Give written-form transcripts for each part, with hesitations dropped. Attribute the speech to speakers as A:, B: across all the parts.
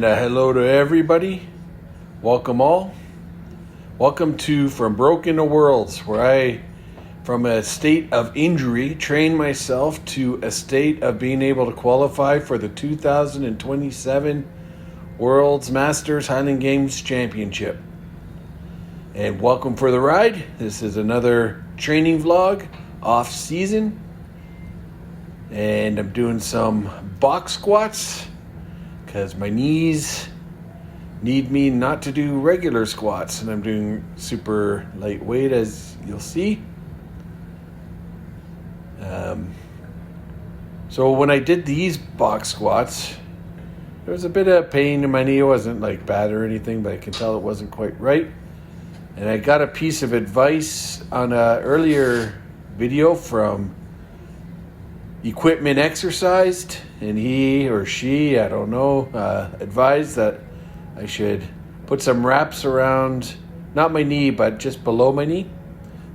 A: And hello to everybody. Welcome all. Welcome to From Broken to Worlds, where I, from a state of injury, train myself to a state of being able to qualify for the 2027 World's Masters Highland Games Championship. And welcome for the ride. This is another training vlog, off season. And I'm doing some box squats because my knees need me not to do regular squats, and I'm doing super lightweight, as you'll see. So when I did these box squats, there was a bit of pain in my knee. It wasn't like bad or anything, but I can tell it wasn't quite right. And I got a piece of advice on an earlier video from Equipment Exercised, and he or she, I don't know, advised that I should put some wraps around, not my knee, but just below my knee.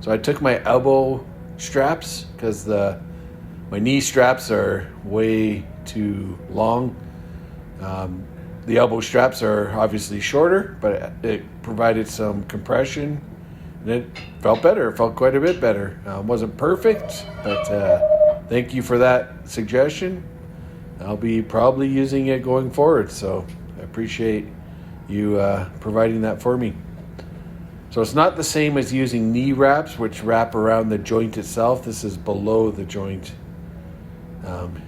A: So I took my elbow straps, because my knee straps are way too long. The elbow straps are obviously shorter, but it provided some compression, and it felt better. It felt quite a bit better. Wasn't perfect, but thank you for that suggestion. I'll be probably using it going forward, so I appreciate you providing that for me. So it's not the same as using knee wraps, which wrap around the joint itself. This is below the joint,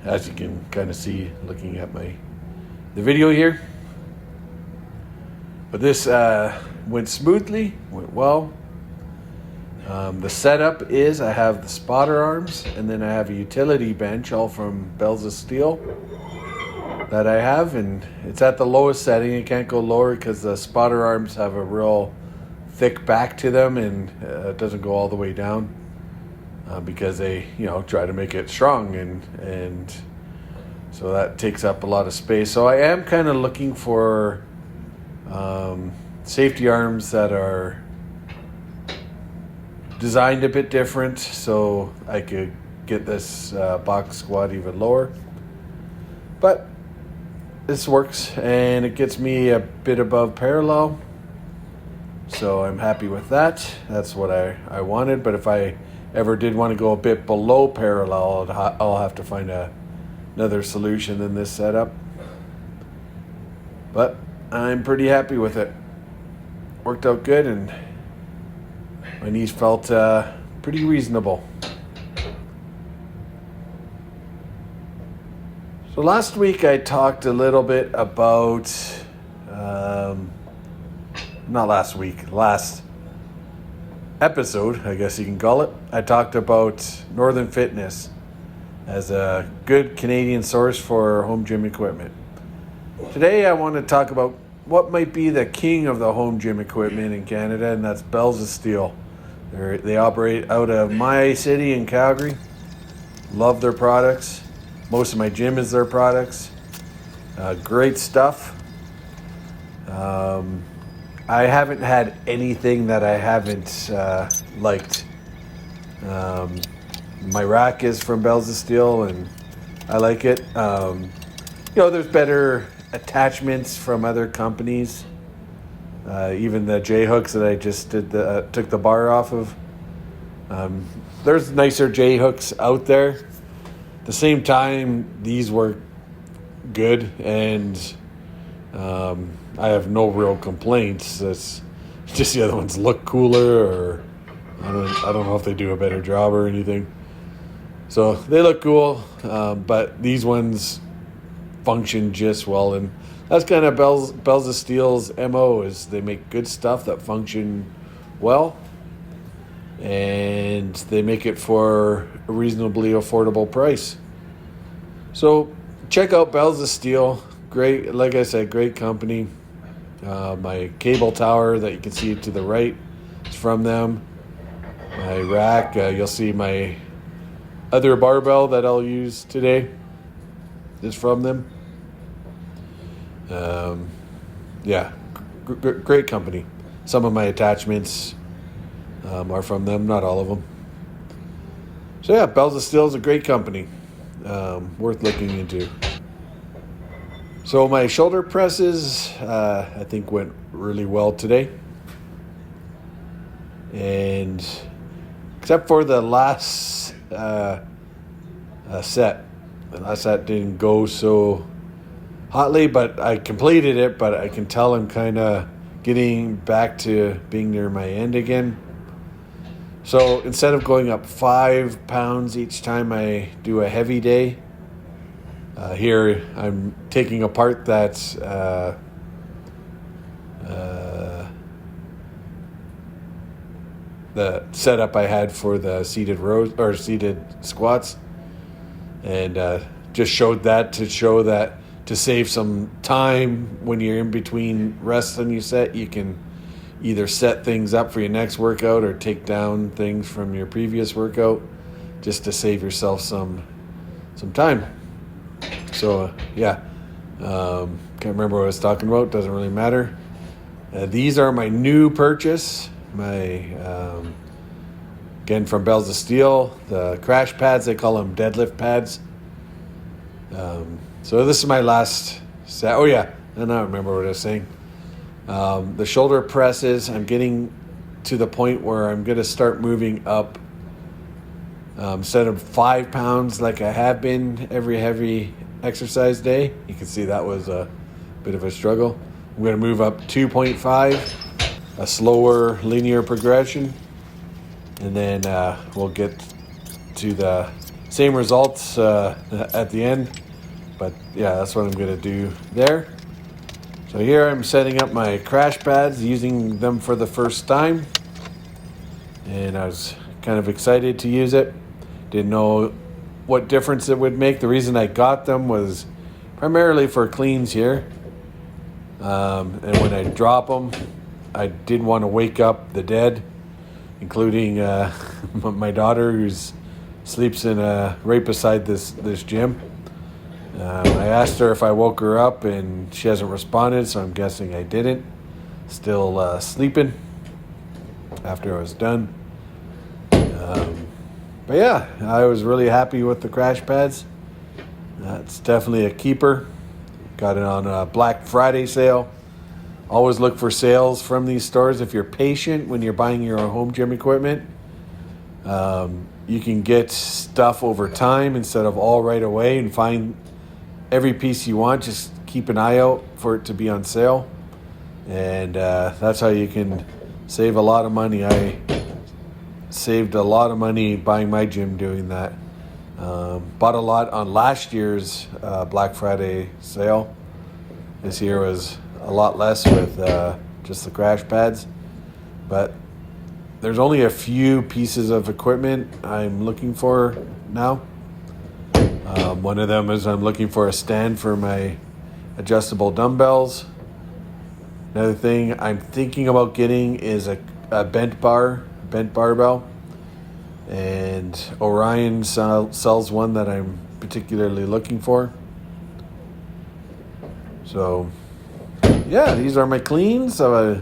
A: as you can kind of see looking at the video here. But this went smoothly, went well. The setup is I have the spotter arms, and then I have a utility bench, all from Bells of Steel, that I have, and it's at the lowest setting. It can't go lower because the spotter arms have a real thick back to them, and it doesn't go all the way down because they, try to make it strong, and so that takes up a lot of space. So I am kind of looking for safety arms that are designed a bit different, so I could get this box squat even lower. But this works, and it gets me a bit above parallel, so I'm happy with that. That's what I wanted. But if I ever did want to go a bit below parallel, I'll have to find another solution than this setup. But I'm pretty happy with it. Worked out good, and my knees felt pretty reasonable. So last week I talked a little bit about, not last week, last episode, I guess you can call it. I talked about Northern Fitness as a good Canadian source for home gym equipment. Today I want to talk about what might be the king of the home gym equipment in Canada, and that's Bells of Steel. They operate out of my city in Calgary. Love their products. Most of my gym is their products. Great stuff. I haven't had anything that I haven't liked. My rack is from Bells of Steel, and I like it. There's better attachments from other companies. Even the J hooks that I just took the bar off of. There's nicer J hooks out there. At the same time, these work good, and I have no real complaints. It's just the other ones look cooler, or I don't know if they do a better job or anything. So they look cool, but these ones function just well, and that's kind of Bells of Steel's MO, is they make good stuff that function well, and they make it for a reasonably affordable price. So check out Bells of Steel. Great, like I said, great company. My cable tower that you can see to the right is from them. My rack, you'll see my other barbell that I'll use today is from them. Great company. Some of my attachments are from them, not all of them. So yeah, Bells of Steel is a great company, worth looking into. So my shoulder presses, I think went really well today. And except for the last set. The last set didn't go so hotly, but I completed it, but I can tell I'm kind of getting back to being near my end again. So instead of going up 5 pounds each time I do a heavy day, here I'm taking apart that the setup I had for the seated rows or seated squats, and just showed that to show that to save some time when you're in between rests and you set, you can either set things up for your next workout or take down things from your previous workout just to save yourself some time. So yeah, can't remember what I was talking about, doesn't really matter. These are my new purchase, my again from Bells of Steel, the crash pads. They call them deadlift pads. So this is my last set. Oh yeah, and I remember what I was saying. The shoulder presses, I'm getting to the point where I'm going to start moving up. Instead of 5 pounds like I have been every heavy exercise day, you can see that was a bit of a struggle. I'm going to move up 2.5, a slower linear progression, and then we'll get to the same results at the end. But yeah, that's what I'm going to do there. So here I'm setting up my crash pads, using them for the first time. And I was kind of excited to use it. Didn't know what difference it would make. The reason I got them was primarily for cleans here. And when I drop them, I didn't want to wake up the dead, including my daughter, who sleeps in right beside this gym. I asked her if I woke her up, and she hasn't responded, so I'm guessing I didn't. Still sleeping after I was done. But yeah, I was really happy with the crash pads. It's definitely a keeper. Got it on a Black Friday sale. Always look for sales from these stores. If you're patient when you're buying your home gym equipment, you can get stuff over time instead of all right away and find every piece you want. Just keep an eye out for it to be on sale. And that's how you can save a lot of money. I saved a lot of money buying my gym doing that. Bought a lot on last year's Black Friday sale. This year was a lot less with just the crash pads. But there's only a few pieces of equipment I'm looking for now. One of them is I'm looking for a stand for my adjustable dumbbells. Another thing I'm thinking about getting is a bent barbell. And Orion sells one that I'm particularly looking for. So yeah, these are my cleans. As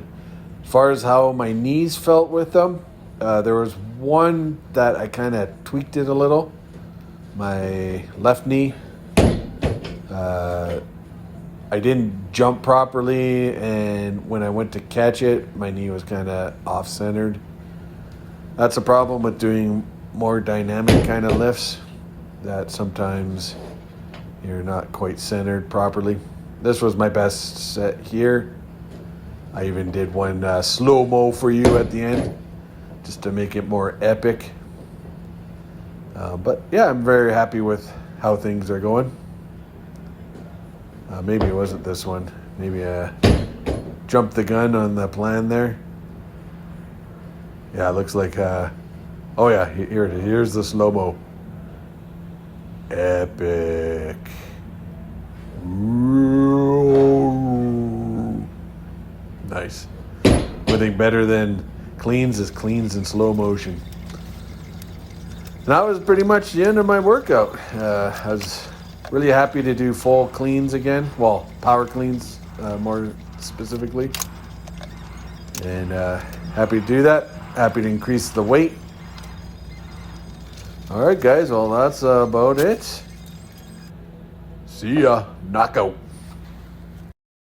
A: far as how my knees felt with them, there was one that I kind of tweaked it a little. My left knee, I didn't jump properly, and when I went to catch it, my knee was kind of off-centered. That's a problem with doing more dynamic kind of lifts, that sometimes you're not quite centered properly. This was my best set here. I even did one slow-mo for you at the end, just to make it more epic. But yeah, I'm very happy with how things are going. Maybe it wasn't this one. Maybe I jumped the gun on the plan there. Yeah, it looks like, oh yeah, here it is. Here's the slow-mo. Epic. Nice. One thing better than cleans is cleans in slow motion. And that was pretty much the end of my workout. I was really happy to do full cleans again. Well, power cleans more specifically. And happy to do that. Happy to increase the weight. All right, guys. Well, that's about it. See ya. Knockout.